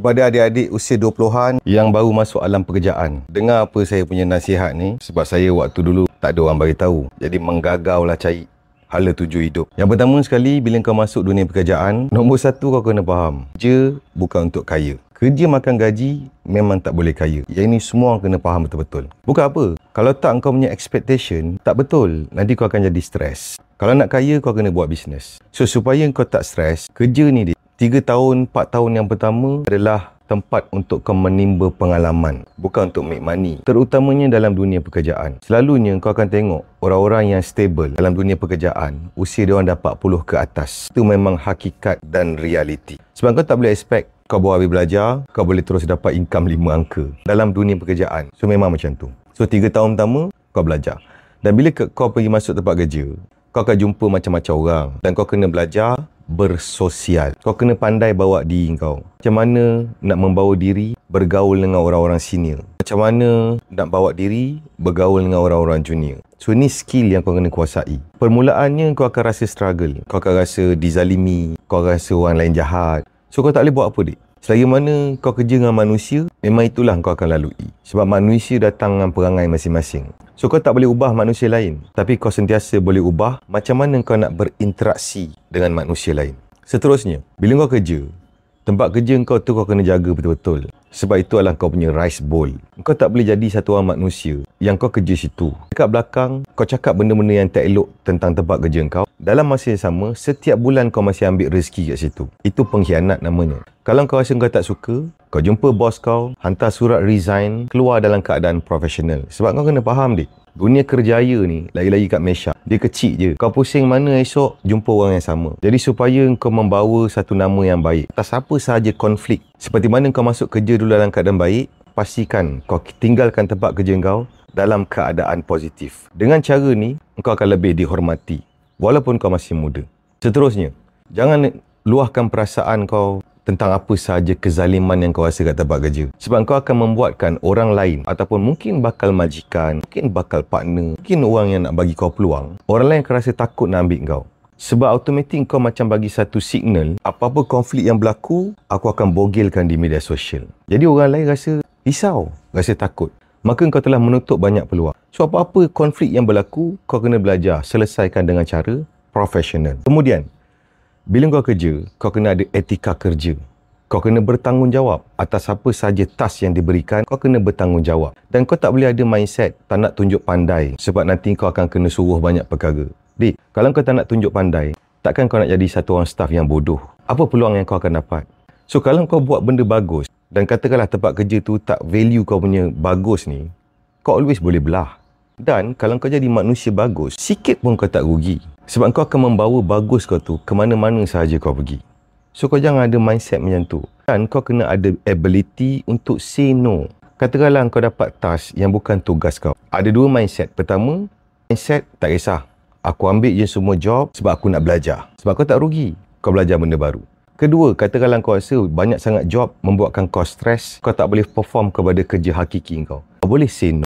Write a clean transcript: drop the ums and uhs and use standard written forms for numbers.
Kepada adik-adik usia 20-an yang baru masuk alam pekerjaan, dengar apa saya punya nasihat ni, sebab saya waktu dulu tak ada orang bagi tahu. Jadi menggagau lah cari hala tuju hidup. Yang pertama sekali, bila kau masuk dunia pekerjaan, nombor satu kau kena faham, kerja bukan untuk kaya. Kerja makan gaji memang tak boleh kaya. Yang ini semua kena faham betul-betul. Bukan apa, kalau tak kau punya expectation tak betul, nanti kau akan jadi stres. Kalau nak kaya, kau kena buat bisnes. So supaya kau tak stres, kerja ni 3 tahun, 4 tahun yang pertama adalah tempat untuk kau menimba pengalaman, bukan untuk make money. Terutamanya dalam dunia pekerjaan. Selalunya kau akan tengok orang-orang yang stable dalam dunia pekerjaan, usia dia orang dah 40 ke atas. Itu memang hakikat dan realiti. Sebab kau tak boleh expect kau baru habis belajar, kau boleh terus dapat income 5 angka dalam dunia pekerjaan. So memang macam tu. So 3 tahun pertama kau belajar. Dan bila kau pergi masuk tempat kerja, kau akan jumpa macam-macam orang. Dan kau kena belajar bersosial. Kau kena pandai bawa diri kau. Macam mana nak membawa diri bergaul dengan orang-orang senior. Macam mana nak bawa diri bergaul dengan orang-orang junior. So ni skill yang kau kena kuasai. Permulaannya kau akan rasa struggle. Kau akan rasa dizalimi. Kau akan rasa orang lain jahat. So kau tak boleh buat apa dik. Selagi mana kau kerja dengan manusia, memang itulah kau akan lalui. Sebab manusia datang dengan perangai masing-masing. So kau tak boleh ubah manusia lain, tapi kau sentiasa boleh ubah macam mana kau nak berinteraksi dengan manusia lain. Seterusnya, bila kau kerja, tempat kerja kau tu kau kena jaga betul-betul. Sebab itu adalah kau punya rice bowl. Kau tak boleh jadi satu orang manusia yang kau kerja situ. Dekat belakang, kau cakap benda-benda yang tak elok tentang tempat kerja kau. Dalam masa yang sama, setiap bulan kau masih ambil rezeki kat situ. Itu pengkhianat namanya. Kalau kau rasa kau tak suka, kau jumpa bos kau, hantar surat resign, keluar dalam keadaan profesional. Sebab kau kena faham dik, dunia kerjaya ni, lagi-lagi kat Malaysia, dia kecil je. Kau pusing mana esok, jumpa orang yang sama. Jadi supaya kau membawa satu nama yang baik, atas apa sahaja konflik. Seperti mana kau masuk kerja dulu dalam keadaan baik, pastikan kau tinggalkan tempat kerja kau dalam keadaan positif. Dengan cara ni, kau akan lebih dihormati, walaupun kau masih muda. Seterusnya, jangan luahkan perasaan kau tentang apa sahaja kezaliman yang kau rasa kat tempat kerja. Sebab kau akan membuatkan orang lain ataupun mungkin bakal majikan, mungkin bakal partner, mungkin orang yang nak bagi kau peluang, orang lain akan rasa takut nak ambil kau. Sebab automatik kau macam bagi satu signal, apa-apa konflik yang berlaku, aku akan bogilkan di media sosial. Jadi orang lain rasa risau, rasa takut. Maka kau telah menutup banyak peluang. So apa-apa konflik yang berlaku, kau kena belajar selesaikan dengan cara profesional. Kemudian, bila kau kerja, kau kena ada etika kerja. Kau kena bertanggungjawab atas apa sahaja task yang diberikan, kau kena bertanggungjawab. Dan kau tak boleh ada mindset tak nak tunjuk pandai, sebab nanti kau akan kena suruh banyak perkara. Dik, kalau kau tak nak tunjuk pandai, takkan kau nak jadi satu orang staff yang bodoh? Apa peluang yang kau akan dapat? So kalau kau buat benda bagus, dan katakanlah tempat kerja tu tak value kau punya bagus ni, kau always boleh belah. Dan kalau kau jadi manusia bagus, sikit pun kau tak rugi. Sebab kau akan membawa bagus kau tu ke mana-mana sahaja kau pergi. So kau jangan ada mindset macam tu. Dan kau kena ada ability untuk say no. Katakanlah kau dapat task yang bukan tugas kau. Ada 2 mindset. Pertama, mindset tak kisah. Aku ambil je semua job sebab aku nak belajar. Sebab kau tak rugi, kau belajar benda baru. Kedua, katakanlah kau rasa banyak sangat job membuatkan kau stres, kau tak boleh perform kepada kerja hakiki kau. Kau boleh say no.